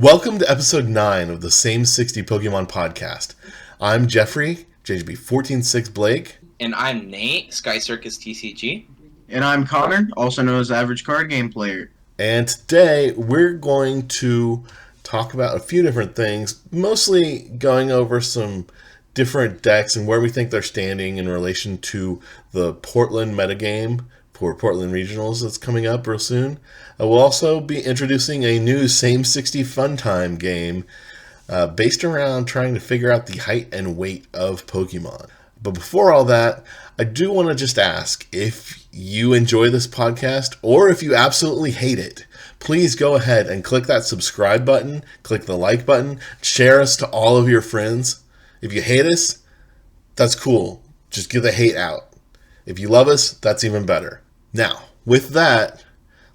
Welcome to episode 9 of the Same 60 Pokemon podcast. I'm Jeffrey, JGB146 Blake. And I'm Nate, Sky Circus TCG. And I'm Connor, also known as Average Card Game Player. And today we're going to talk about a few different things, mostly going over some different decks and where we think they're standing in relation to the Portland metagame for Portland Regionals that's coming up real soon. We'll also be introducing a new Same 60 Funtime game based around trying to figure out the height and weight of Pokemon. But before all that, I do want to just ask, if you enjoy this podcast or if you absolutely hate it, please go ahead and click that subscribe button, click the like button, share us to all of your friends. If you hate us, that's cool. Just get the hate out. If you love us, that's even better. Now, with that,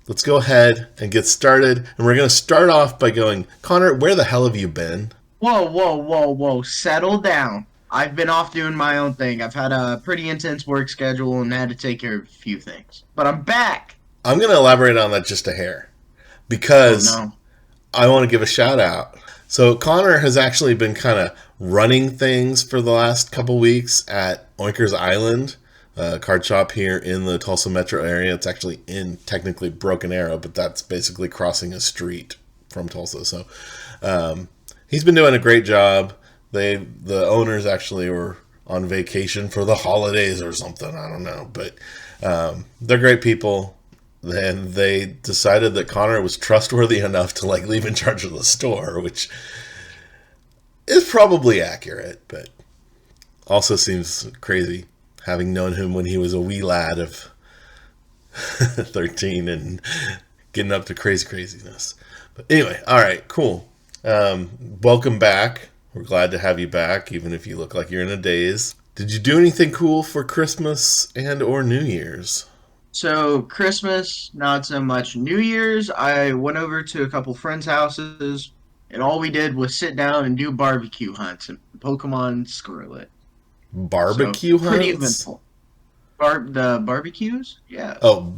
let's go ahead and get started. And we're going to start off by going, Connor, where the hell have you been? Whoa. Settle down. I've been off doing my own thing. I've had a pretty intense work schedule and had to take care of a few things. But I'm back. I'm going to elaborate on that just a hair. Because I want to give a shout out. So Connor has actually been kind of running things for the last couple weeks at Oinker's Island, a card shop here in the Tulsa metro area. It's actually in technically Broken Arrow, but that's basically crossing a street from Tulsa. So he's been doing a great job. The owners actually were on vacation for the holidays or something. I don't know, but they're great people. And they decided that Connor was trustworthy enough to leave in charge of the store, which is probably accurate, but also seems crazy, having known him when he was a wee lad of 13 and getting up to craziness. But anyway, all right, cool. Welcome back. We're glad to have you back, even if you look like you're in a daze. Did you do anything cool for Christmas and or New Year's? So, Christmas, not so much. New Year's, I went over to a couple friends' houses, and all we did was sit down and do barbecue hunts and Pokemon Scarlet. Barbecue hunts? Pretty eventful. The barbecues? Yeah. Oh,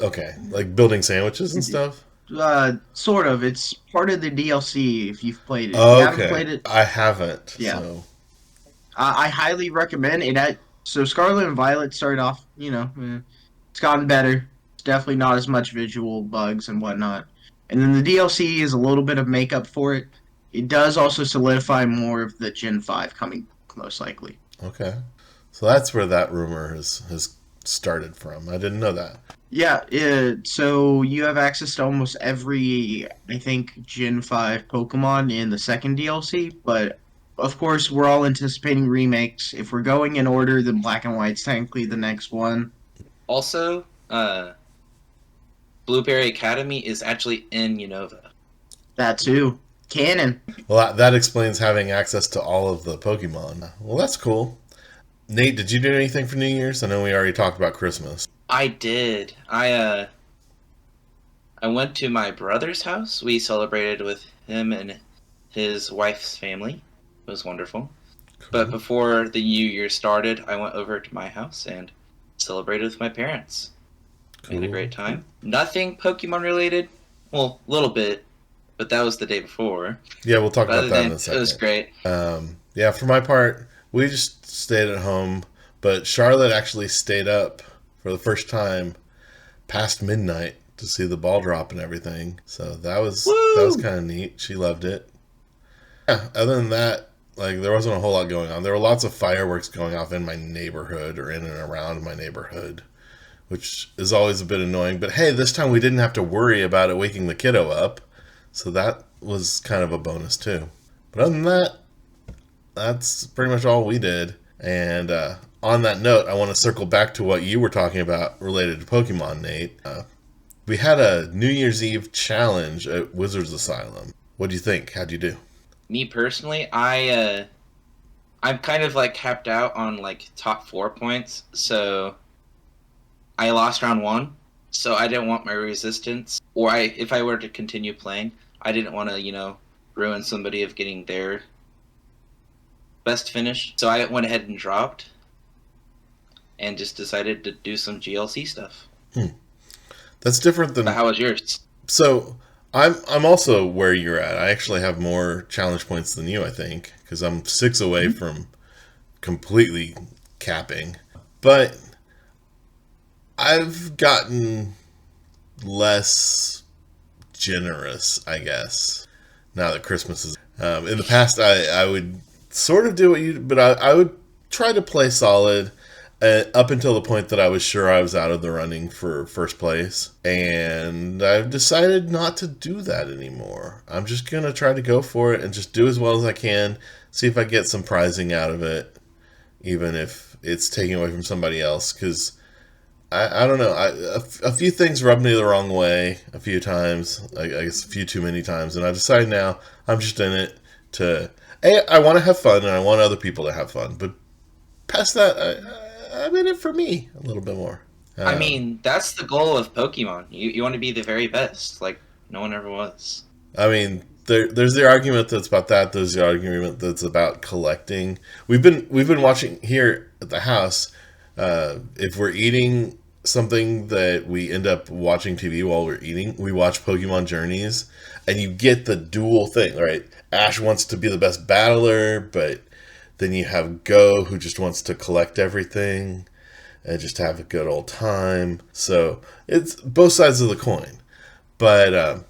okay. Like building sandwiches and stuff? Sort of. It's part of the DLC if you've played it. If Oh, you okay. haven't played it, I haven't. Yeah. So. I highly recommend it. So Scarlet and Violet started off, it's gotten better. It's definitely not as much visual bugs and whatnot. And then the DLC is a little bit of makeup for it. It does also solidify more of the Gen 5 coming, most likely. Okay. So that's where that rumor has started from. I didn't know that. Yeah, so you have access to almost every, I think, Gen 5 Pokemon in the second DLC, but of course we're all anticipating remakes. If we're going in order, then Black and White's technically the next one. Also, Blueberry Academy is actually in Unova. That too. Canon. Well, that explains having access to all of the Pokemon. Well, that's cool. Nate, did you do anything for New Year's? I know we already talked about Christmas. I did. I went to my brother's house. We celebrated with him and his wife's family. It was wonderful. Cool. But before the New Year started, I went over to my house and celebrated with my parents. Cool. We had a great time. Nothing Pokemon related. Well, a little bit, but that was the day before. Yeah, we'll talk about that in a second. It was great. Yeah, for my part, we just stayed at home, but Charlotte actually stayed up for the first time past midnight to see the ball drop and everything. So that was kind of neat. She loved it. Yeah, other than that, there wasn't a whole lot going on. There were lots of fireworks going off in my neighborhood or in and around my neighborhood, which is always a bit annoying. But hey, this time we didn't have to worry about it waking the kiddo up. So that was kind of a bonus too. But other than that, that's pretty much all we did. And on that note, I want to circle back to what you were talking about related to Pokemon, Nate. We had a New Year's Eve challenge at Wizards Asylum. What do you think? How'd you do? Me personally, I'm kind of capped out on top 4 points, so I lost round 1, so I didn't want my resistance, or if I were to continue playing, I didn't want to, ruin somebody of getting their best finish, so I went ahead and dropped, and just decided to do some GLC stuff. That's different than... But how was yours? So, I'm also where you're at. I actually have more challenge points than you, I think, because I'm 6 away from completely capping. But I've gotten less generous, I guess, now that Christmas is. In the past, I would sort of do what you, but I would try to play solid up until the point that I was sure I was out of the running for first place. And I've decided not to do that anymore. I'm just going to try to go for it and just do as well as I can, see if I get some prizing out of it, even if it's taking away from somebody else, because I don't know. A few things rubbed me the wrong way a few times. I guess a few too many times. And I decided now I'm just in it to... I want to have fun and I want other people to have fun. But past that, I'm in it for me a little bit more. I mean, that's the goal of Pokemon. You want to be the very best, like no one ever was. I mean, there's the argument that's about that. There's the argument that's about collecting. We've been watching here at the house. If we're eating something that we end up watching TV while we're eating, we watch Pokemon Journeys, and you get the dual thing, right? Ash wants to be the best battler, but then you have Go, who just wants to collect everything and just have a good old time. So it's both sides of the coin. But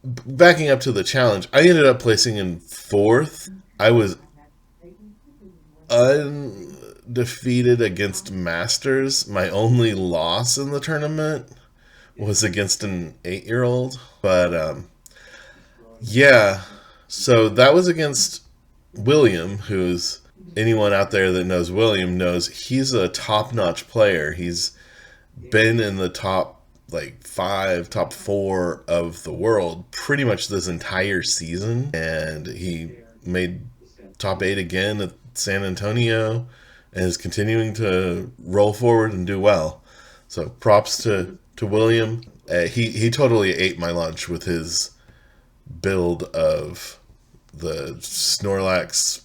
backing up to the challenge, I ended up placing in 4th. I was undefeated against Masters. My only loss in the tournament was against an 8-year-old. But yeah, so that was against William, who's anyone out there that knows William knows he's a top-notch player. He's been in the top 5, top 4 of the world pretty much this entire season, and he made top 8 again at San Antonio and is continuing to roll forward and do well. So props to William. He totally ate my lunch with his build of the Snorlax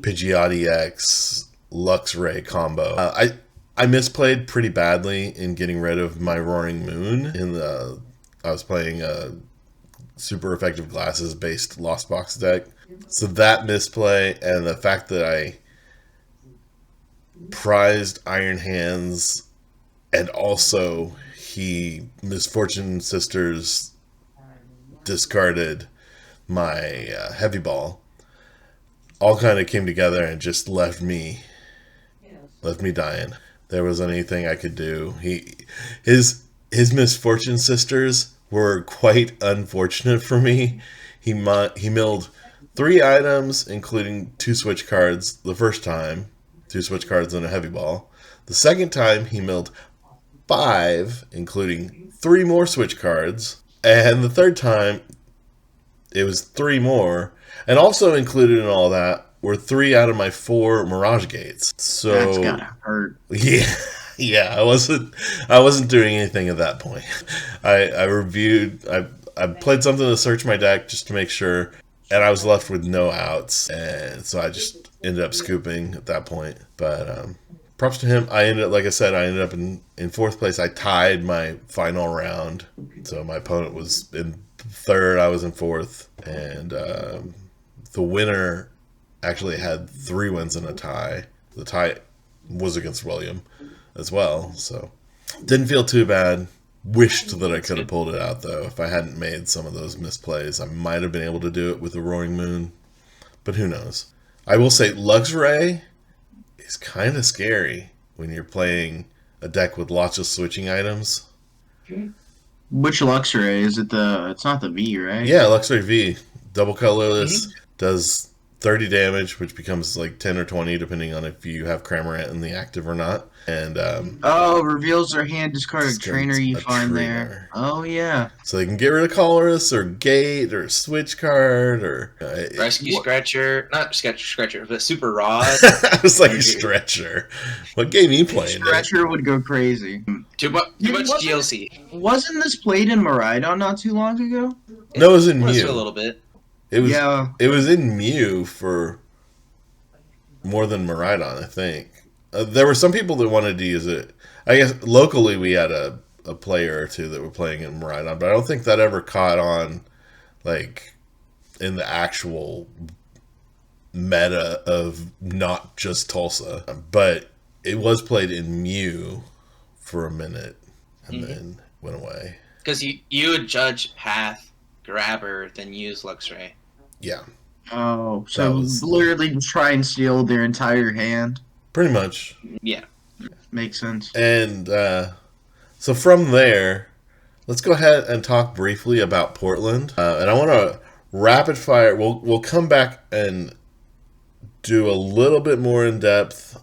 Pidgeotto X Luxray combo. I misplayed pretty badly in getting rid of my Roaring Moon. I was playing a super effective glasses based Lost Box deck. So that misplay and the fact that I prized Iron Hands and also Misfortune Sisters discarded my Heavy Ball, all kind of came together and just left me dying. There wasn't anything I could do. His Misfortune Sisters were quite unfortunate for me. He milled 3 items, including 2 switch cards the first time, 2 switch cards and a Heavy Ball. The second time he milled 5, including 3 more switch cards, and the third time it was 3 more, and also included in all that were 3 out of my 4 Mirage Gates. So that's gotta hurt. Yeah. I wasn't doing anything at that point. I reviewed. I played something to search my deck just to make sure, and I was left with no outs, and so I just ended up scooping at that point. But props to him. Like I said, I ended up in 4th place. I tied my final round, so my opponent was in 3rd. I was in 4th, and the winner actually had 3 wins and a tie. The tie was against William as well, so didn't feel too bad. Wished that I could have pulled it out, though. If I hadn't made some of those misplays, I might have been able to do it with the Roaring Moon, but who knows. I will say Luxray is kind of scary when you're playing a deck with lots of switching items. Which Luxray? Is it it's not the V, right? Yeah, Luxray V. Double colorless, does 30 damage, which becomes 10 or 20 depending on if you have Cramorant in the active or not. And reveals their hand, discard a trainer you find there. Oh yeah. So they can get rid of Colorless or Gate or Switch Card or Rescue Scratcher, not Scratcher, but Super Rod. I was like Stretcher. What game are you playing? Stretcher would go crazy. Too much DLC. Wasn't this played in Miraidon not too long ago? No, it was in Mew. A little bit. It was in Mew for more than Miraidon, I think. There were some people that wanted to use it. I guess locally we had a a player or two that were playing it in Maridon, but I don't think that ever caught on, like, in the actual meta of not just Tulsa. But it was played in Mew for a minute and then went away. Because you would judge path, grabber, then use Luxray. Yeah. Oh, so literally try and steal their entire hand. Pretty much. Yeah. Makes sense. And so from there, let's go ahead and talk briefly about Portland. And I want to rapid fire. We'll come back and do a little bit more in depth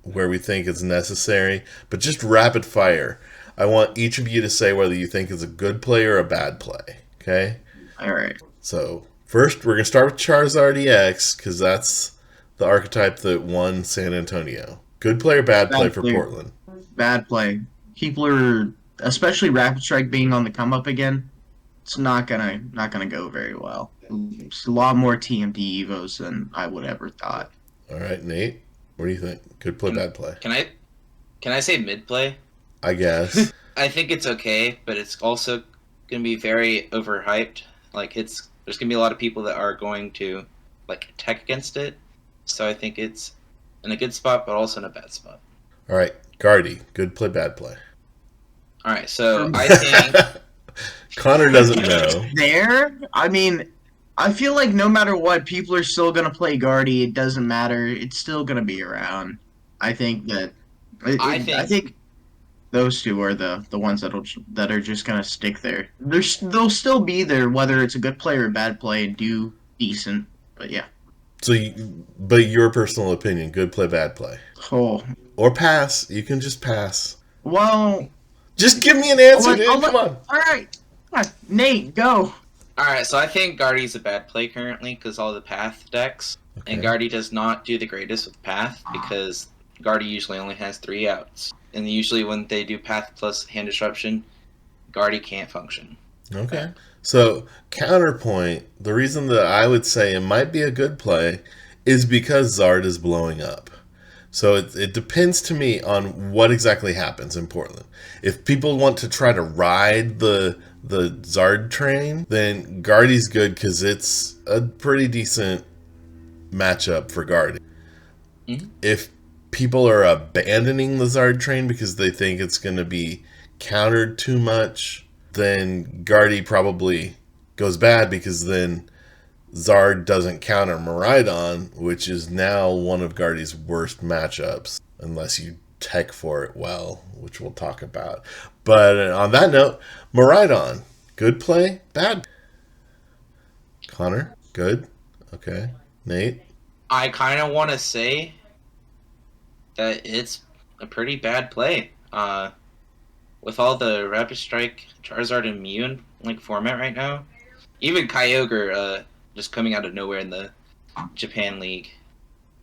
where we think it's necessary, but just rapid fire. I want each of you to say whether you think it's a good play or a bad play. Okay? All right. So first, we're going to start with Charizard EX because that's the archetype that won San Antonio. Good play or bad play for Portland? Bad play. People are, especially Rapid Strike being on the come up again. It's not gonna go very well. It's a lot more TMD evos than I would ever thought. All right, Nate, what do you think? Good play, bad play? Can I say mid play? I guess. I think it's okay, but it's also gonna be very overhyped. Like there's gonna be a lot of people that are going to like tech against it. So I think it's in a good spot, but also in a bad spot. All right, Guardy, good play, bad play. All right, so I think Connor doesn't know. There, I mean, I feel like no matter what, people are still gonna play Guardy. It doesn't matter. It's still gonna be around. I think that. I think those two are the ones that are just gonna stick there. They'll still be there, whether it's a good play or a bad play, and do decent. But yeah. So, but your personal opinion, good play, bad play, or pass. You can just pass. Well, just give me an answer, dude. Come on. All right, Nate, go. All right, so I think Guardy's a bad play currently because all the path decks, and Guardy does not do the greatest with path because Guardy usually only has 3 outs, and usually when they do path plus hand disruption, Guardy can't function. Okay. So, counterpoint, the reason that I would say it might be a good play is because Zard is blowing up. So it depends to me on what exactly happens in Portland. If people want to try to ride the Zard train, then Guardy's good because it's a pretty decent matchup for Guardy. Mm-hmm. If people are abandoning the Zard train because they think it's going to be countered too much, then Guardy probably goes bad because then Zard doesn't counter Maridon, which is now one of Guardy's worst matchups, unless you tech for it well, which we'll talk about. But on that note, Maridon, good play, bad? Connor, good? Okay. Nate? I kind of want to say that it's a pretty bad play. With all the Rapid Strike, Charizard, and Mew in format right now, even Kyogre just coming out of nowhere in the Japan League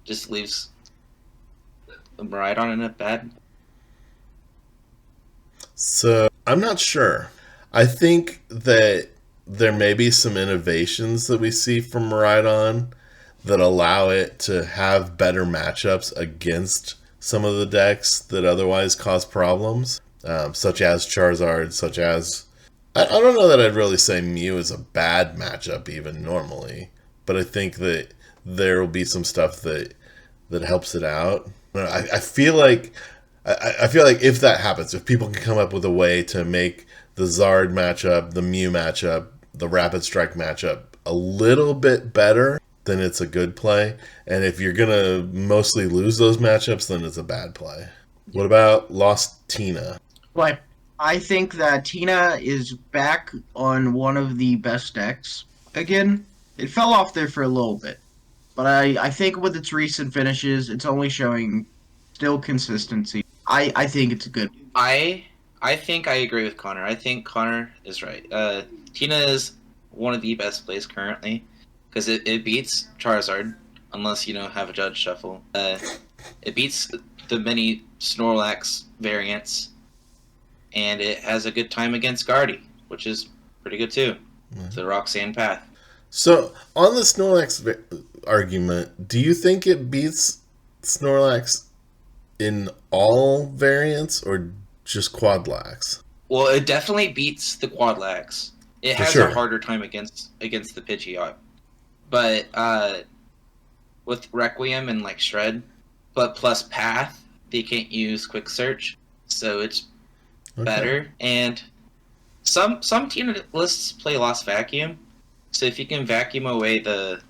just leaves Maridon in a bad. So I'm not sure. I think that there may be some innovations that we see from Maridon that allow it to have better matchups against some of the decks that otherwise cause problems. Such as Charizard, such as... I don't know that I'd really say Mew is a bad matchup even normally, but I think that there will be some stuff that helps it out. I feel like if that happens, if people can come up with a way to make the Zard matchup, the Mew matchup, the Rapid Strike matchup a little bit better, then it's a good play. And if you're going to mostly lose those matchups, then it's a bad play. What about Lost Tina? Well, I think that Tina is back on one of the best decks again. It fell off there for a little bit, but I think with its recent finishes, it's only showing still consistency. I think it's a good. I think I agree with Connor. I think Connor is right. Tina is one of the best plays currently because it beats Charizard unless have a Judge Shuffle. It beats the many Snorlax variants. And it has a good time against Guardy, which is pretty good too. Mm-hmm. The Roxanne path. So, on the Snorlax argument, do you think it beats Snorlax in all variants or just Quadlax? Well, it definitely beats the Quadlax. It For has a sure. harder time against the Pidgeot. But with Requiem and like Shred, but plus Path, they can't use Quick Search, so it's Okay. better. And some team lists play Lost Vacuum, so if you can vacuum away the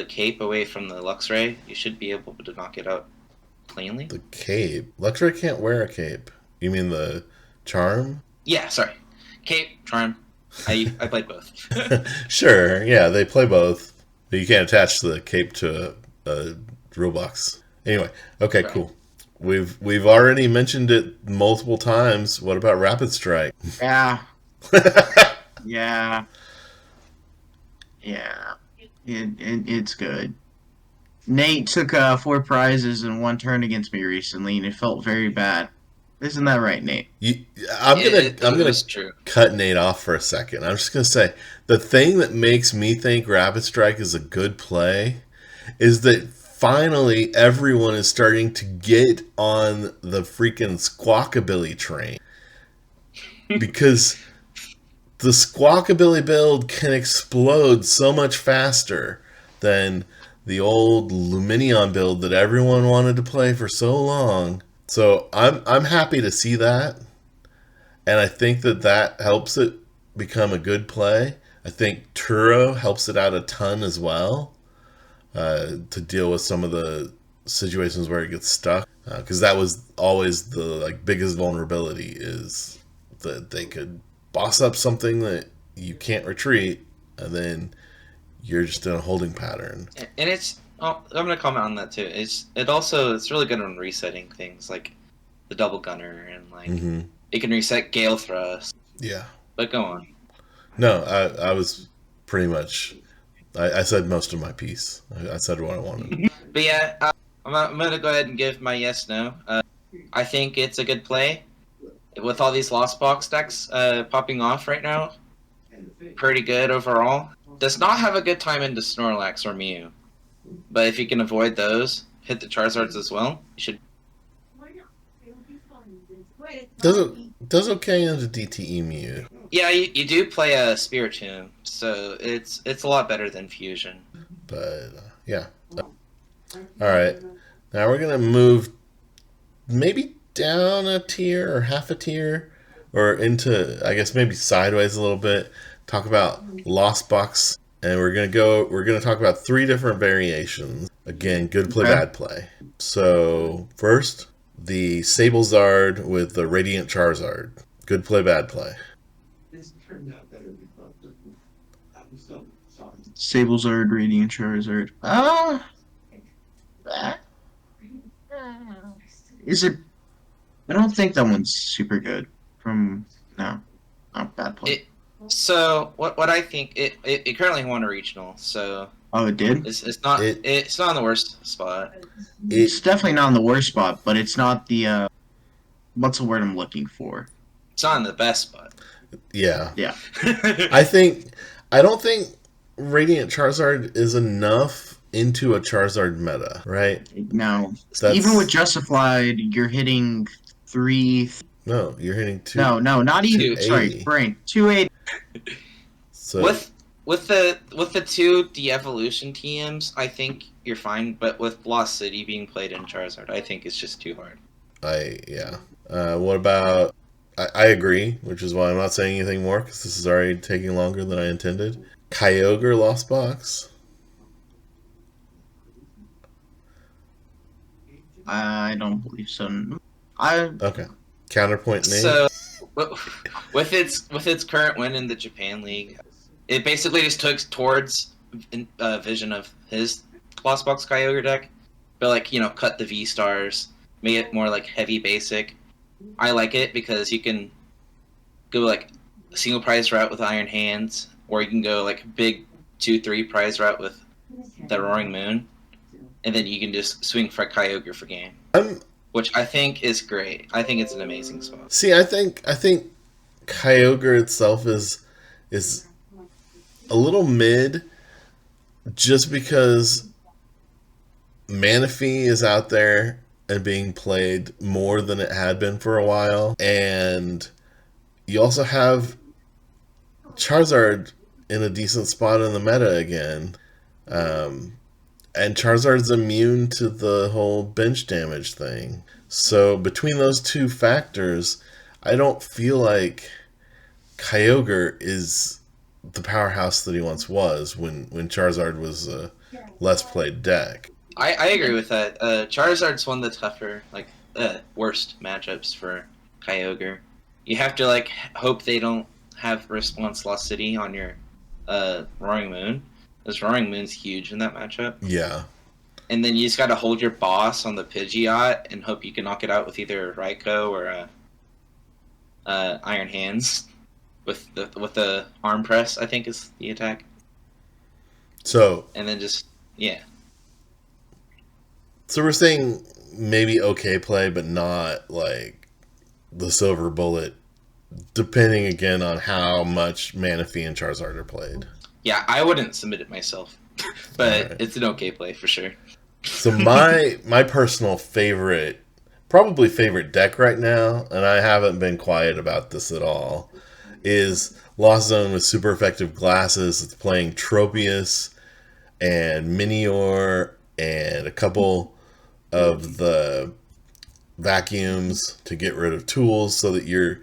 cape away from the Luxray, you should be able to knock it out cleanly. The cape. Luxray can't wear a cape. You mean the charm? Yeah, sorry, cape charm. I played both. Sure. Yeah, they play both, but you can't attach the cape to a rule box. Anyway, okay, Right. cool. We've already mentioned it multiple times. What about Rapid Strike? Yeah, yeah, yeah. It's good. Nate took 4 prizes in one turn against me recently, and it felt very bad. Isn't that right, Nate? You, I'm It gonna was true. cut Nate off for a second. I'm just gonna say the thing that makes me think Rapid Strike is a good play is that finally everyone is starting to get on the freaking Squawkabilly train because the Squawkabilly build can explode so much faster than the old Luminion build that everyone wanted to play for so long. So I'm happy to see that, and I think that that helps it become a good play. I think Turo helps it out a ton as well to deal with some of the situations where it gets stuck, because that was always the like biggest vulnerability is that they could boss up something that you can't retreat, and then you're just in a holding pattern. And it's I'm gonna comment on that too. It's really good on resetting things like the double gunner and like Hmm. it can reset Gale Thrust. Yeah. But go on. No, I was pretty much. I said most of my piece. I said what I wanted. But yeah, I'm gonna go ahead and give my yes no. I think it's a good play with all these Lost Box decks popping off right now. Pretty good overall. Does not have a good time into Snorlax or Mew, but if you can avoid those, hit the Charizards as well. You should. Does okay into DTE Mew. Yeah, you do play a Spiritomb, so it's a lot better than Fusion. But yeah. All right. Now we're gonna move maybe down a tier or half a tier, or into I guess maybe sideways a little bit. Talk about Lost Box, and we're gonna talk about 3 different variations. Again, good play, Okay. bad play. So first, the Sablezard with the Radiant Charizard. Good play, bad play. Sablezard, Radiant Charizard. Uh, is it? I don't think that one's super good. No, not bad play. So what I think it currently won a regional, so Oh, it did. It it's not in the worst spot. It's it definitely not in the worst spot, but it's not the what's the word I'm looking for? It's not in the best spot. yeah. Yeah. I don't think Radiant Charizard is enough into a Charizard meta, right? No. That's Even with Justified, you're hitting three. no, you're hitting two. No, not even. 280. Sorry, brain. 280. So With the two de-evolution TMs, I think you're fine. But with Lost City being played in Charizard, I think it's just too hard. yeah. What about? I agree, which is why I'm not saying anything more because this is already taking longer than I intended. Kyogre Lost Box. I don't believe so. Okay. Counterpoint Nate. So with its current win in the Japan League, it basically just took towards vision of his Lost Box Kyogre deck, but like cut the V stars, make it more like heavy basic. I like it because you can go like a single prize route with Iron Hands, or you can go like big 2-3 prize route with the Roaring Moon, and then you can just swing for Kyogre for game, I'm which I think is great. I think it's an amazing spot. see. I think Kyogre itself is a little mid, just because Manaphy is out there and being played more than it had been for a while, and You also have Charizard in a decent spot in the meta again. And Charizard's immune to the whole bench damage thing. So between those two factors, I don't feel like Kyogre is the powerhouse that he once was when Charizard was a less played deck. I agree with that. Charizard's one of the tougher, worst matchups for Kyogre. You have to hope they don't have Response Lost City on your Roaring Moon. Because Roaring Moon's huge in that matchup. Yeah. And then you just got to hold your boss on the Pidgeot and hope you can knock it out with either Raikou or Iron Hands with the arm press. I think is the attack. So and then just yeah. So we're saying maybe okay play, but not like the silver bullet. Depending again on how much Manaphy and Charizard are played. Yeah, I wouldn't submit it myself, but right. It's an okay play for sure. So my personal favorite, probably favorite deck right now, and I haven't been quiet about this at all, is Lost Zone with super effective glasses. It's playing Tropius and Minior and a couple of the vacuums to get rid of tools so that your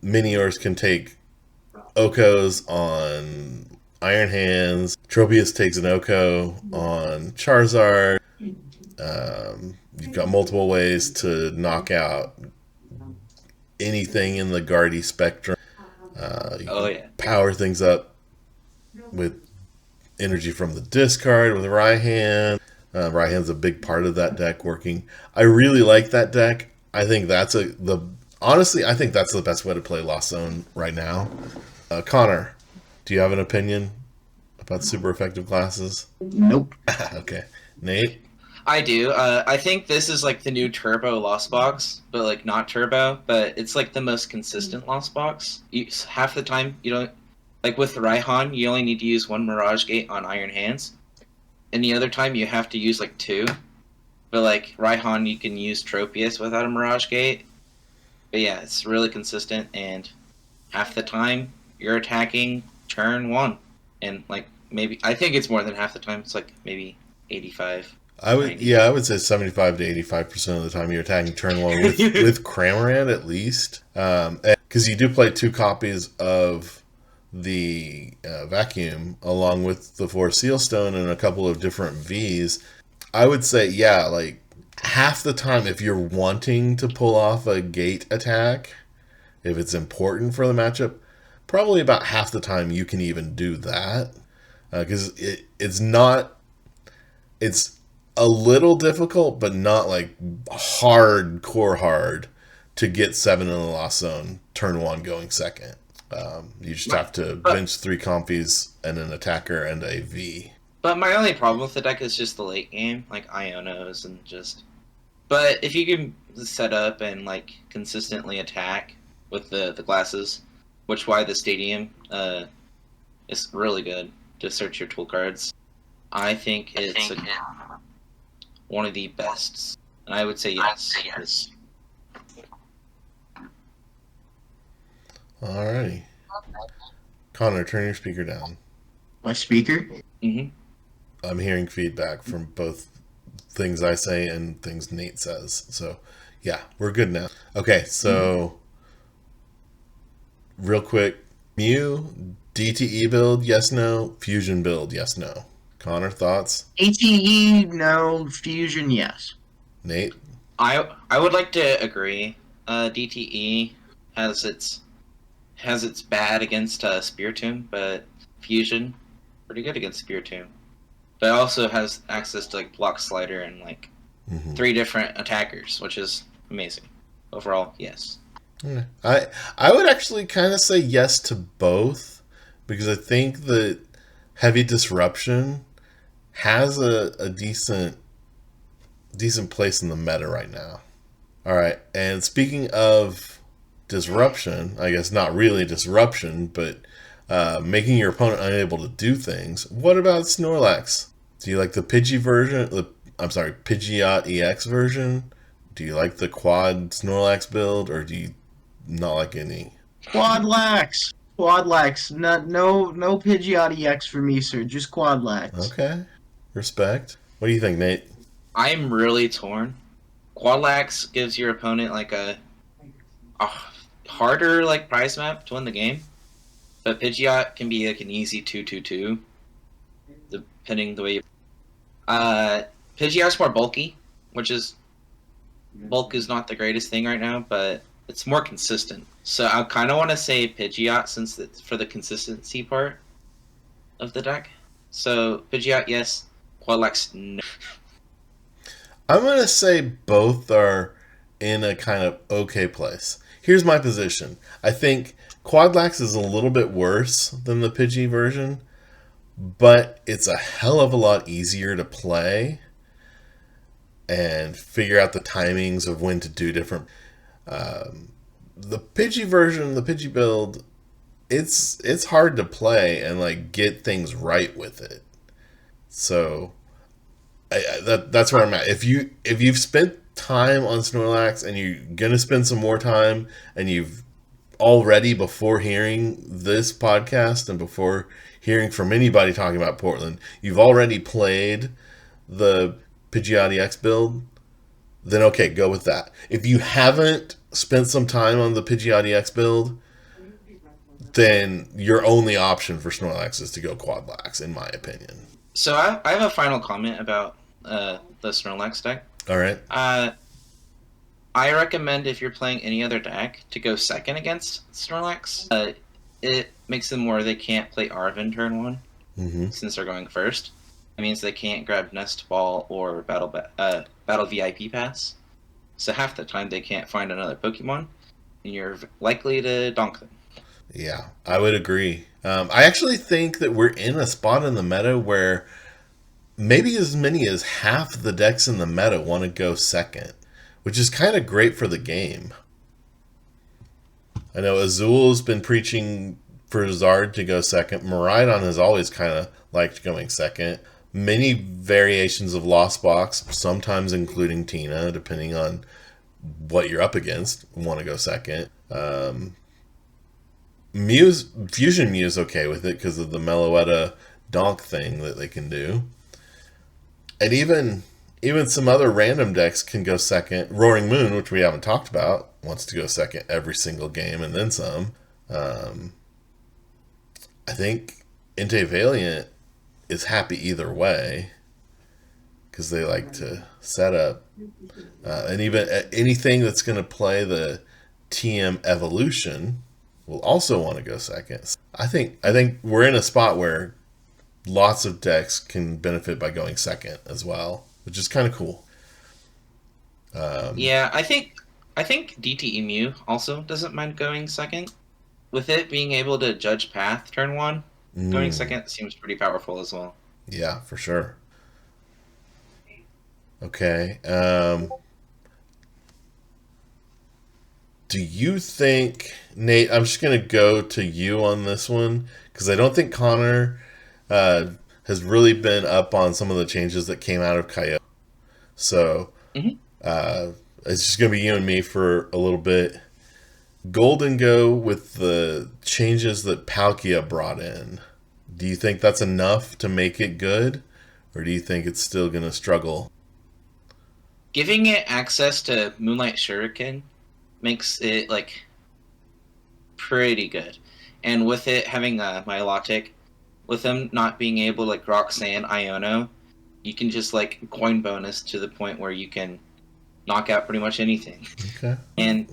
Miniors can take Okos on Iron Hands. Tropius takes an Oko on Charizard. You've got multiple ways to knock out anything in the Guardy spectrum. Power things up with energy from the discard with Raihan. Raihan's a big part of that deck working. I really like that deck. I think that's honestly, I think that's the best way to play Lost Zone right now. Connor, do you have an opinion about super effective glasses? Nope. Okay. Nate? I do. I think this is like the new Turbo Lost Box, but like not Turbo, but it's like the most consistent Lost Box. Half the time, you don't... Like with Raihan, you only need to use one Mirage Gate on Iron Hands. And the other time, you have to use like two. But like Raihan, you can use Tropius without a Mirage Gate. But yeah, it's really consistent, and half the time, you're attacking turn one. And like maybe... I think it's more than half the time. It's like maybe 85. I would say 75 to 85% of the time you're attacking turn one with Cramorant at least. Because you do play two copies of the Vacuum along with the 4 Sealstone and a couple of different Vs. I would say, yeah, like half the time if you're wanting to pull off a gate attack, if it's important for the matchup, probably about half the time you can even do that. Because it's a little difficult, but not like hardcore hard to get 7 in the Lost Zone, turn 1 going second. You just have to bench 3 compies and an attacker and a V. But my only problem with the deck is just the late game, like Ionos and just... But if you can set up and like consistently attack with the glasses, which why the Stadium is really good to search your tool cards, I think it's one of the best. And I would say yes. Alrighty. Connor, turn your speaker down. My speaker? Mm-hmm. I'm hearing feedback from both things I say and things Nate says. So, yeah, we're good now. Okay, so real quick. Mew, DTE build, yes, no. Fusion build, yes, no. Connor, thoughts? ATE, no. Fusion, yes. Nate? I would like to agree. DTE has its bad against Spiritomb, but Fusion pretty good against Spiritomb. But it also has access to like Block Slider and like 3 different attackers, which is amazing. Overall, yes. Yeah. I would actually kind of say yes to both, because I think that Heavy Disruption has a decent place in the meta right now. All right, and speaking of disruption, I guess not really disruption, but making your opponent unable to do things. What about Snorlax? Do you like the Pidgey version? Pidgeot EX version? Do you like the quad Snorlax build, or do you not like any? Quadlax. Quadlax. No Pidgeotty X for me, sir. Just Quadlax. Okay. Respect. What do you think, Nate? I'm really torn. Quadlax gives your opponent like a harder like prize map to win the game, but Pidgeot can be like an easy 2-2-2, depending the way you. Pidgeot's more bulky, which is bulk is not the greatest thing right now, but it's more consistent. So I kind of want to say Pidgeot since it's for the consistency part of the deck. So Pidgeot, yes. Quadlax, no. I'm going to say both are in a kind of okay place. Here's my position. I think Quadlax is a little bit worse than the Pidgey version, but it's a hell of a lot easier to play and figure out the timings of when to do different. The Pidgey version, the Pidgey build, it's hard to play and like get things right with it. So that's where I'm at. If you've spent time on Snorlax and you're gonna spend some more time, and you've already before hearing this podcast and before hearing from anybody talking about Portland, you've already played the Pidgeotty X build, then okay, go with that. If you haven't spent some time on the Pidgeotty X build, then your only option for Snorlax is to go Quadlax, in my opinion. So I have a final comment about the Snorlax deck. All right. I recommend if you're playing any other deck to go second against Snorlax. It makes them where they can't play Arven turn one since they're going first. It means they can't grab Nest Ball or Battle VIP Pass. So half the time they can't find another Pokemon, and you're likely to donk them. Yeah, I would agree. I actually think that we're in a spot in the meta where maybe as many as half the decks in the meta want to go second, which is kind of great for the game. I know Azul's been preaching for Zard to go second. Miraidon has always kind of liked going second. Many variations of Lost Box, sometimes including Tina, depending on what you're up against, want to go second. Fusion Mew's okay with it because of the Meloetta donk thing that they can do. And even some other random decks can go second. Roaring Moon, which we haven't talked about, wants to go second every single game and then some. I think Entei Valiant is happy either way because they like to set up. And even anything that's going to play the TM Evolution will also want to go second. I think we're in a spot where lots of decks can benefit by going second as well, which is kind of cool. Yeah, I think DTE Mew also doesn't mind going second. With it being able to judge path turn one, going second seems pretty powerful as well. Yeah, for sure. Okay. Do you think, Nate, I'm just going to go to you on this one, because I don't think Connor has really been up on some of the changes that came out of Coyote. So it's just going to be you and me for a little bit. Golden Go with the changes that Palkia brought in. Do you think that's enough to make it good? Or do you think it's still going to struggle? Giving it access to Moonlight Shuriken makes it like pretty good. And with it having a Milotic, with them not being able to like Roxanne, Iono, you can just like coin bonus to the point where you can knock out pretty much anything. Okay. And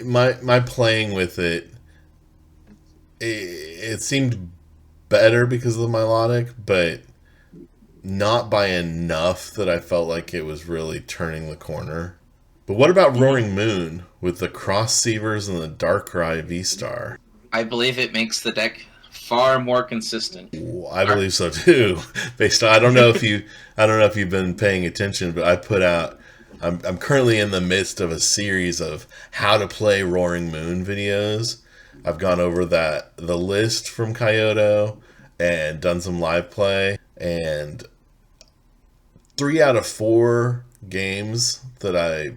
my playing with it seemed better because of the Milotic, but not by enough that I felt like it was really turning the corner. But what about Roaring Moon with the Cross Seavers and the Darkrai V-Star? I believe it makes the deck far more consistent. Ooh, I believe so too. Based on I don't know if you've been paying attention, but I put out I'm currently in the midst of a series of how to play Roaring Moon videos. I've gone over the list from Kyoto and done some live play, and 3 out of 4 games that I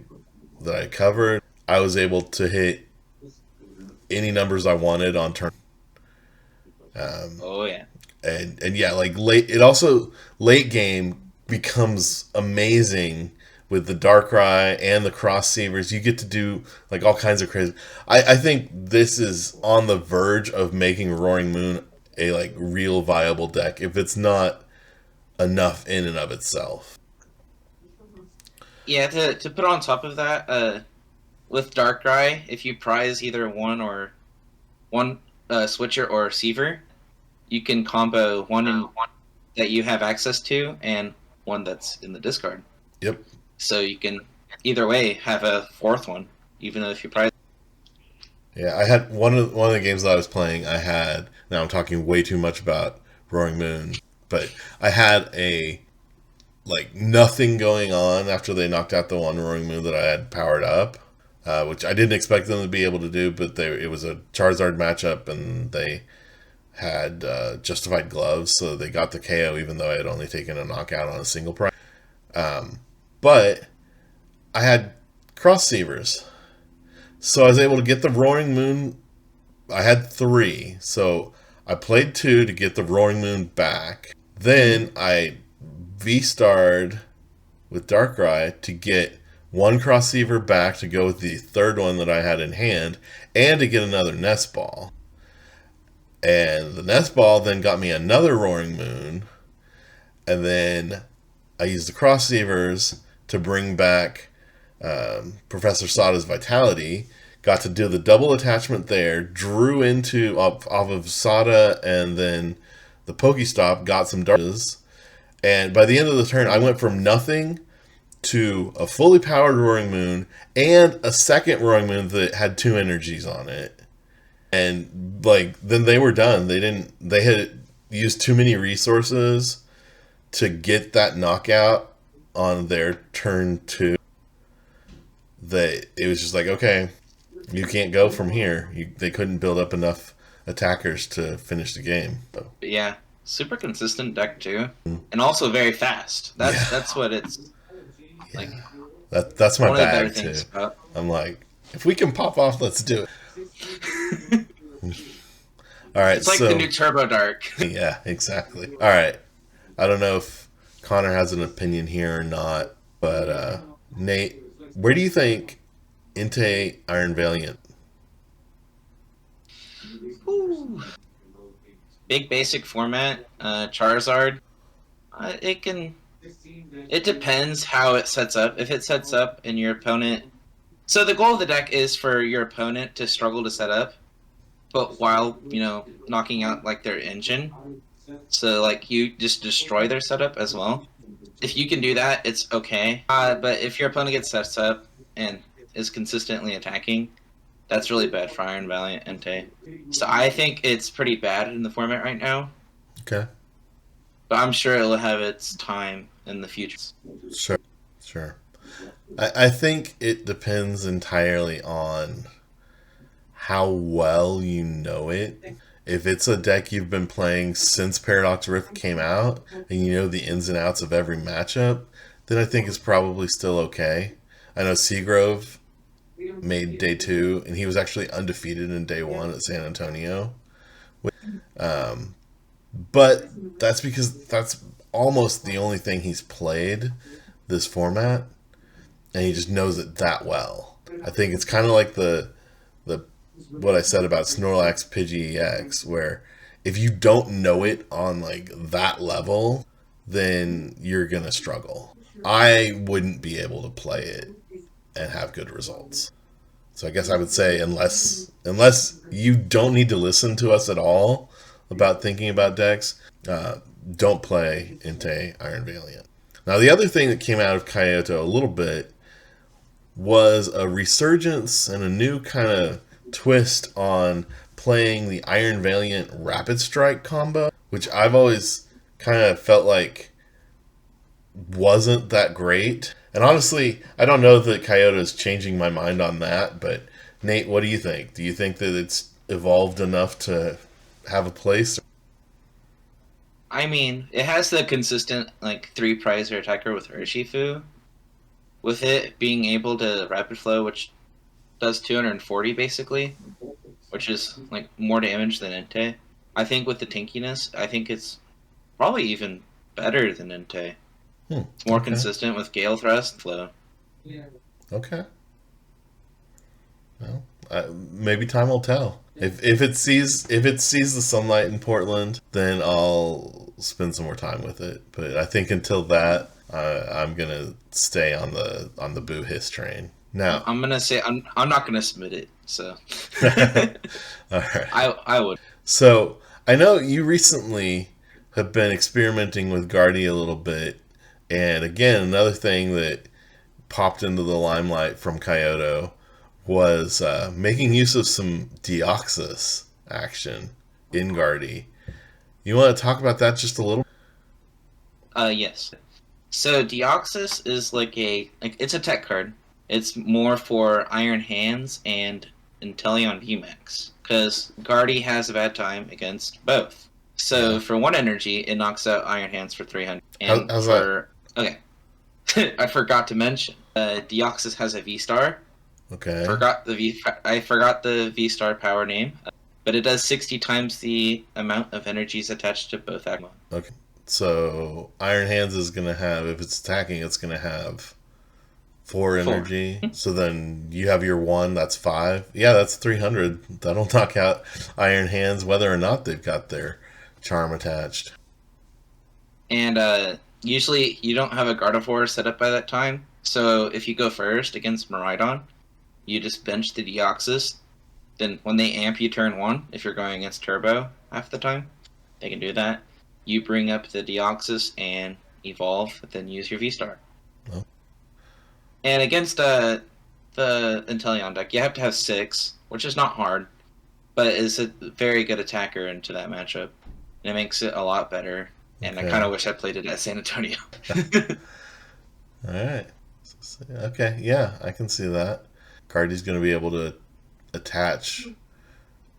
covered, I was able to hit any numbers I wanted on turn. Um, Oh yeah. and yeah, like late. It also late game becomes amazing with the Darkrai and the cross Seavers. You get to do like all kinds of crazy. I think this is on the verge of making Roaring Moon a like real viable deck if it's not enough in and of itself. Yeah, to put on top of that, with Darkrai, if you prize either one switcher or Seaver, you can combo one that you have access to and one that's in the discard. Yep. So you can either way have a fourth one, even though if you prize. Yeah, I had one of the games that I was playing. I had now I'm talking way too much about Roaring Moon, but I had a like nothing going on after they knocked out the one Roaring Moon that I had powered up, which I didn't expect them to be able to do. But it was a Charizard matchup, and they had justified gloves, so they got the KO even though I had only taken a knockout on a single prize. But I had cross Seavers, so I was able to get the Roaring Moon. I had 3, so I played 2 to get the Roaring Moon back. Then I V-starred with Darkrai to get 1 cross Seaver back to go with the 3rd one that I had in hand, and to get another Nest Ball. And the Nest Ball then got me another Roaring Moon, and then I used the cross Seavers to bring back Professor Sada's Vitality. Got to do the double attachment there, drew into off of Sada, and then the Pokestop got some darkness. And by the end of the turn, I went from nothing to a fully powered Roaring Moon and a second Roaring Moon that had 2 energies on it. And like then they were done. They had used too many resources to get that knockout on their turn 2. That it was just like, okay, you can't go from here. They couldn't build up enough attackers to finish the game. So. Yeah, super consistent deck too, and also very fast. That's what it's like. That's my one of the better bag too. things about. I'm like, if we can pop off, let's do it. All right, It's like so the new Turbo Dark. yeah, exactly. All right, I don't know if Connor has an opinion here or not, but Nate, where do you think Entei Iron Valiant? Ooh. Big basic format, Charizard. It depends how it sets up. If it sets up and your opponent, so the goal of the deck is for your opponent to struggle to set up, but while knocking out like their engine, so like you just destroy their setup as well. If you can do that, it's okay. But if your opponent gets set up and is consistently attacking, that's really bad for Iron Valiant Entei. So I think it's pretty bad in the format right now. Okay. But I'm sure it'll have its time in the future. Sure. I think it depends entirely on how well you know it. If it's a deck you've been playing since Paradox Rift came out, and you know the ins and outs of every matchup, then I think it's probably still okay. I know Seagrove made day 2, and he was actually undefeated in day 1 at San Antonio. But that's because that's almost the only thing he's played this format, and he just knows it that well. I think it's kind of like the what I said about Snorlax Pidgey-EX, where if you don't know it on like that level, then you're gonna struggle. I wouldn't be able to play it and have good results. So I guess I would say unless you don't need to listen to us at all about thinking about decks, don't play Entei Iron Valiant. Now the other thing that came out of Kyoto a little bit was a resurgence and a new kind of twist on playing the Iron Valiant Rapid Strike combo, which I've always kind of felt like wasn't that great. And honestly, I don't know that Kyoto is changing my mind on that, but Nate, what do you think? Do you think that it's evolved enough to have a place? I mean, it has the consistent like 3 prizer attacker with Urshifu. With it being able to rapid flow, which does 240 basically. which is like more damage than Entei. I think with the tankiness, I think it's probably even better than Entei. It's more Okay. consistent with Gale Thrust flow. Okay. Well, maybe time will tell. If it sees the sunlight in Portland, then I'll spend some more time with it. But I think until that, I'm gonna stay on the Boo Hiss train. Now, I'm gonna say I'm not gonna submit it. So all right. I would. So I know you recently have been experimenting with Guardy a little bit, and again, another thing that popped into the limelight from Kyoto was making use of some Deoxys action in Guardy. You want to talk about that just a little? Yes. So Deoxys is it's a tech card. It's more for Iron Hands and Inteleon VMAX because Guardy has a bad time against both. So Yeah. for 1 energy, it knocks out Iron Hands for 300. And How's that? for okay, I forgot to mention Deoxys has a V star. Okay. I forgot the V star power name, but it does 60 times the amount of energies attached to both Agumon. Okay. So Iron Hands is gonna have, if it's attacking, it's gonna have 4 4. energy. So then you have your 1, that's 5. Yeah, that's 300. That'll knock out Iron Hands whether or not they've got their charm attached. And usually you don't have a Gardevoir set up by that time. So if you go first against Miraidon, you just bench the Deoxys. Then when they amp you turn 1, if you're going against Turbo half the time, they can do that. You bring up the Deoxys and evolve, then use your V-Star. Oh. And against the Inteleon deck, you have to have 6, which is not hard, but is a very good attacker into that matchup. And it makes it a lot better. And Okay. I kind of wish I played it at San Antonio. All right. Okay. Yeah, I can see that. Cardi's going to be able to attach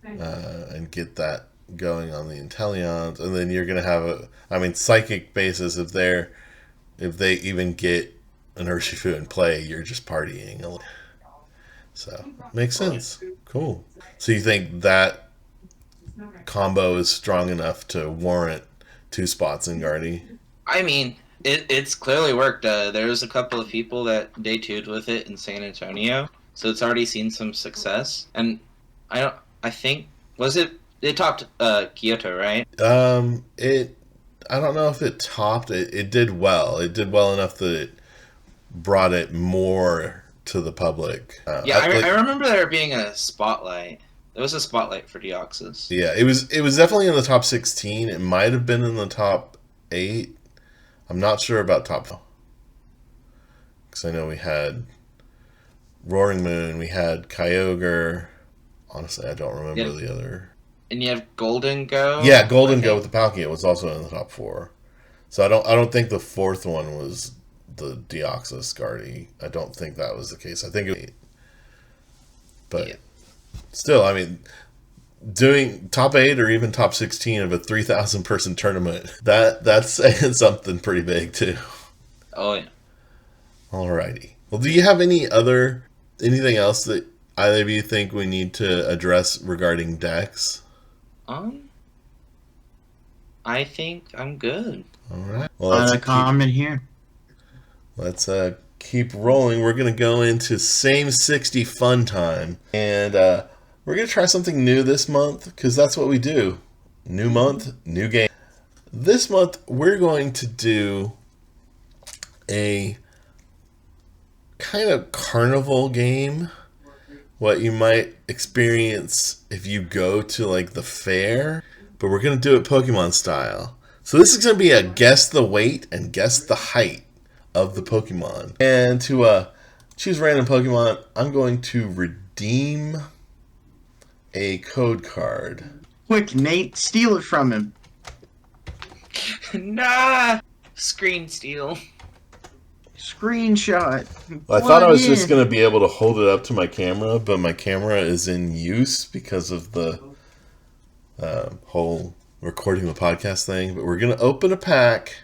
and get that going on the Inteleons, and then you're going to have psychic basis. If they even get an Urshifu in play, you're just partying. So makes sense. Cool. So you think that combo is strong enough to warrant 2 spots in Guardy? I mean, it's clearly worked. There was a couple of people that day 2'd with it in San Antonio, so it's already seen some success. And I think it topped Kyoto, right? I don't know if it topped it. It did well. It did well enough that it brought it more to the public. Yeah, I remember there being a spotlight. There was a spotlight for Deoxys. Yeah, it was definitely in the top 16. It might have been in the top 8. I'm not sure about top 5. Because I know we had Roaring Moon, we had Kyogre. Honestly, I don't remember the other. And you have Golden Go. Yeah, Golden Go with the Palkia was also in the top 4. So I don't think the 4th one was the Deoxys Guardy. I don't think that was the case. I think it was 8. But still, I mean, doing top 8 or even top 16 of a 3,000 person tournament, that's saying something pretty big too. Oh yeah. Alrighty. Well, do you have anything else that either of you think we need to address regarding decks? I think I'm good. All right. Well, Let's comment here. Let's keep rolling. We're gonna go into same 60 fun time, and we're gonna try something new this month because that's what we do. New month, new game. This month we're going to do a kind of carnival game. What you might experience if you go to like the fair, but we're gonna do it Pokemon style. So this is gonna be a guess the weight and guess the height of the Pokemon. And to choose random Pokemon, I'm going to redeem a code card. Quick, Nate, steal it from him. Nah! Screen steal. Screenshot. I thought I was just going to be able to hold it up to my camera, but my camera is in use because of the whole recording the podcast thing. But we're going to open a pack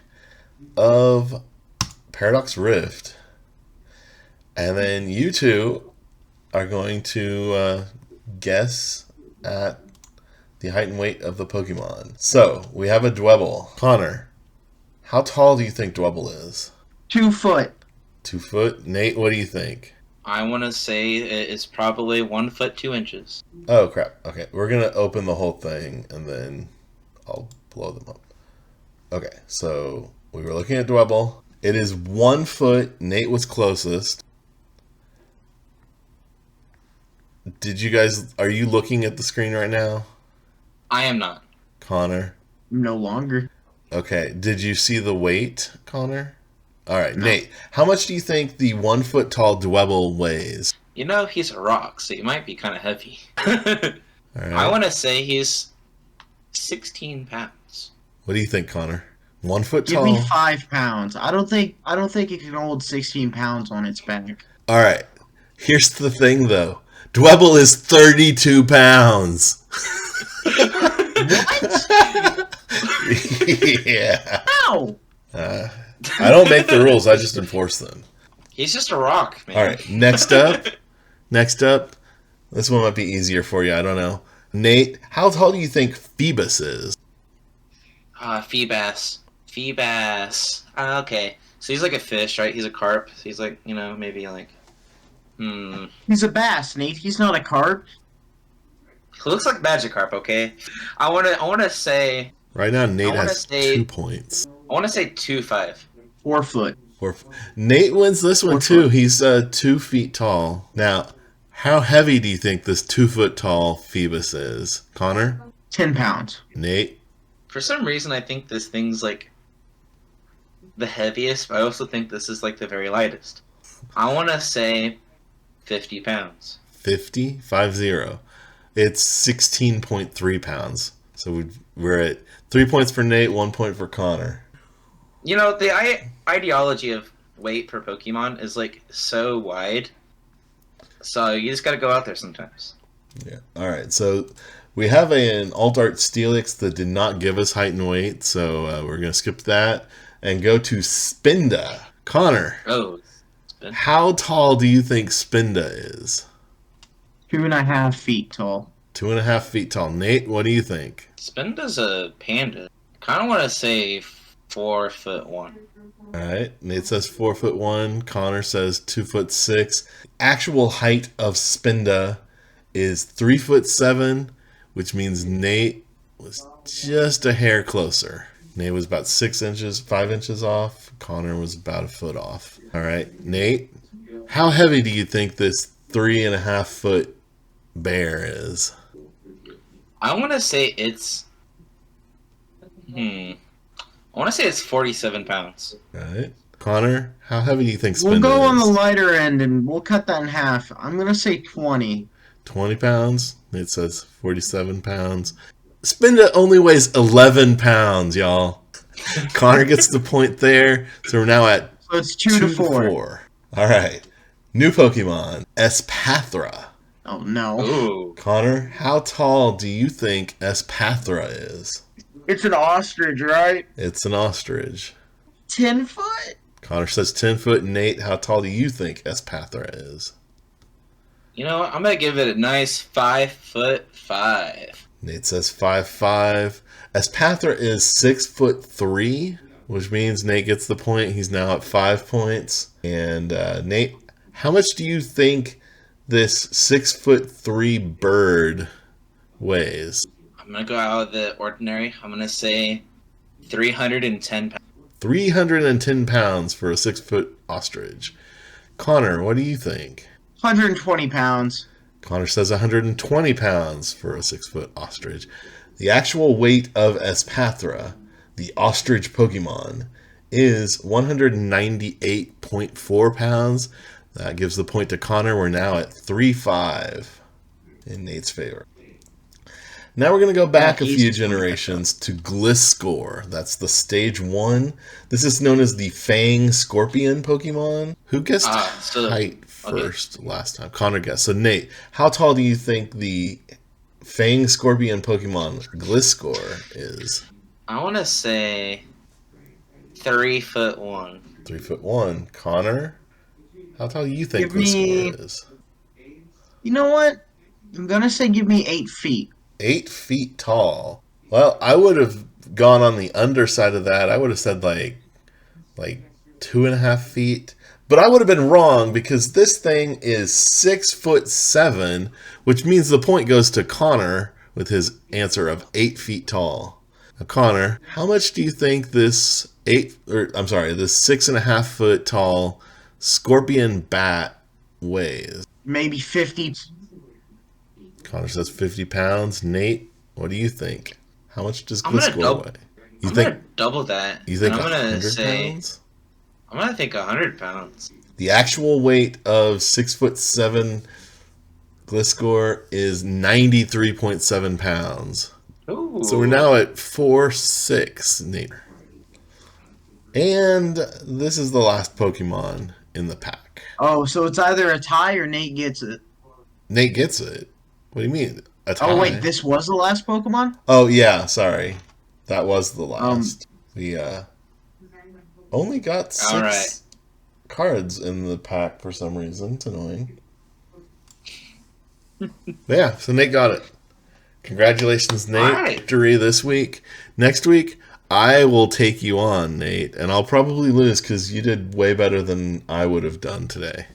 of Paradox Rift. And then you two are going to guess at the height and weight of the Pokemon. So, we have a Dwebble. Connor, how tall do you think Dwebble is? 2 foot. 2 foot? Nate, what do you think? I want to say it's probably 1 foot 2 inches. Oh, crap. Okay, we're going to open the whole thing, and then I'll blow them up. Okay, so we were looking at Dwebble. It is 1 foot. Nate was closest. Are you looking at the screen right now? I am not. Connor? No longer. Okay, did you see the weight, Connor? All right, No. Nate, how much do you think the 1 foot tall Dwebble weighs? You know, he's a rock, so he might be kind of heavy. All right. I want to say he's 16 pounds. What do you think, Connor? 1 foot Give tall? me 5 pounds. I don't think it can hold 16 pounds on its back. All right, here's the thing, though. Dwebble is 32 pounds. What? Yeah. How? I don't make the rules, I just enforce them. He's just a rock, man. All right, next up. This one might be easier for you, I don't know. Nate, how tall do you think Phoebus is? Feebas. Okay. So he's like a fish, right? He's a carp. So he's like, maybe like... He's a bass, Nate. He's not a carp. He looks like Magikarp, okay? I wanna say... Right now, Nate I wanna has say- 2 points. I wanna say 2'5". 4 foot. Nate wins this one, 4 too. foot. He's 2 feet tall. Now, how heavy do you think this 2 foot tall Phoebus is? Connor? 10 pounds. Nate? For some reason, I think this thing's like the heaviest, but I also think this is like the very lightest. I wanna say 50 pounds. 50? 50. It's 16.3 pounds. So we're at 3 points for Nate, 1 point for Connor. You know, the ideology of weight per Pokemon is like so wide. So you just gotta go out there sometimes. Yeah. All right. So we have an Alt Art Steelix that did not give us height and weight. So we're going to skip that and go to Spinda. Connor, Oh, how tall do you think Spinda is? 2.5 feet tall. 2.5 feet tall. Nate, what do you think? Spinda's a panda. Kind of want to say 4'1". All right. Nate says 4'1". Connor says 2'6". Actual height of Spinda is 3'7", which means Nate was just a hair closer. Nate was about 5 inches off. Connor was about a foot off. All right, Nate, how heavy do you think this 3.5 foot bear is? I want to say it's. I want to say it's 47 pounds. All right, Connor, how heavy do you think Spinda We'll go on is? the lighter end and we'll cut that in half. I'm going to say 20. 20 pounds. Nate says 47 pounds. Spinda only weighs 11 pounds, y'all. Connor gets the point there. So we're now at So it's 2 to 4. All right. New Pokemon, Espathra. Oh, no. Ooh. Connor, how tall do you think Espathra is? It's an ostrich, right? It's an ostrich. 10 foot? Connor says 10 foot. Nate, how tall do you think Espathra is? You know what? I'm gonna give it a nice 5'5". Nate says 5'5". Espathra is 6'3", which means Nate gets the point. He's now at 5 points. And Nate, how much do you think this 6'3" bird weighs? I'm gonna go out of the ordinary. I'm gonna say 310 pounds. 310 pounds for a 6-foot ostrich. Connor, what do you think? 120 pounds. Connor says 120 pounds for a 6-foot ostrich. The actual weight of Espathra, the ostrich Pokemon, is 198.4 pounds. That gives the point to Connor. We're now at 3-5 in Nate's favor. Now we're going to go back a few generations to Gliscor. That's the stage 1. This is known as the Fang Scorpion Pokemon. Who guessed height first last time? Connor guessed. So Nate, how tall do you think the Fang Scorpion Pokemon Gliscor is? I want to say 3'1". 3'1". Connor, how tall do you think Give me- Gliscor is? You know what? I'm going to say give me 8 feet. 8 feet tall. Well, I would have gone on the underside of that. I would have said like 2.5 feet. But I would have been wrong because this thing is 6'7", which means the point goes to Connor with his answer of 8 feet tall. Now, Connor, how much do you think this this 6.5 foot tall scorpion bat weighs? Maybe 50. Connor says 50 pounds. Nate, what do you think? How much does I'm gonna Gliscor weigh? You I'm think gonna double that. you think and I'm gonna 100 say pounds? I'm gonna think 100 pounds. The actual weight of 6'7" Gliscor is 93.7 pounds. Ooh. So we're now at 4'6", Nate. And this is the last Pokemon in the pack. Oh, so it's either a tie or Nate gets it. Nate gets it. What do you mean? A tie? Oh wait, this was the last Pokemon? Oh yeah, sorry. That was the Um, last. We only got 6 All right. cards in the pack for some reason. It's annoying. But yeah, so Nate got it. Congratulations, Nate. All right. Victory this week. Next week, I will take you on, Nate, and I'll probably lose because you did way better than I would have done today.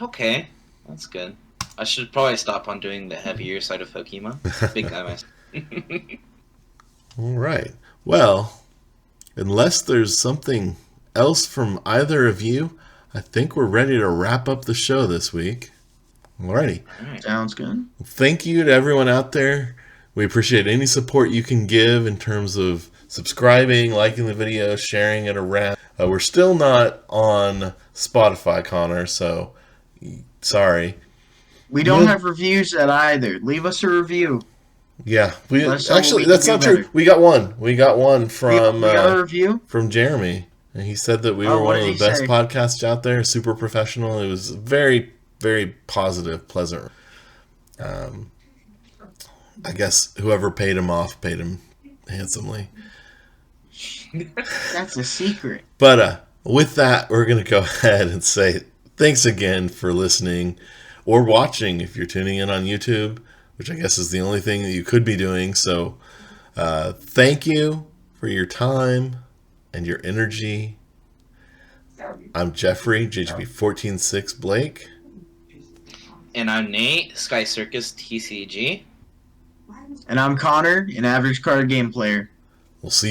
Okay, that's good. I should probably stop on doing the heavier side of Pokemon. Big guy myself. All right. Well, unless there's something else from either of you, I think we're ready to wrap up the show this week. Alrighty. Sounds good. Thank you to everyone out there. We appreciate any support you can give in terms of subscribing, liking the video, sharing it around. We're still not on Spotify, Connor, so sorry. We don't have reviews yet either. Leave us a review. Yeah, Let's know what actually we that's can not do true. better. We got one. We got one from We got a review? from Jeremy, and he said that we Oh, were what one of did the he best say? podcasts out there. Super professional. It was very, very positive, pleasant. I guess whoever paid him off paid him handsomely. That's a secret. But with that, we're going to go ahead and say thanks again for listening or watching if you're tuning in on YouTube, which I guess is the only thing that you could be doing. So thank you for your time and your energy. I'm Jeffrey, JGB146 Blake. And I'm Nate, Sky Circus TCG. And I'm Connor, an average card game player. We'll see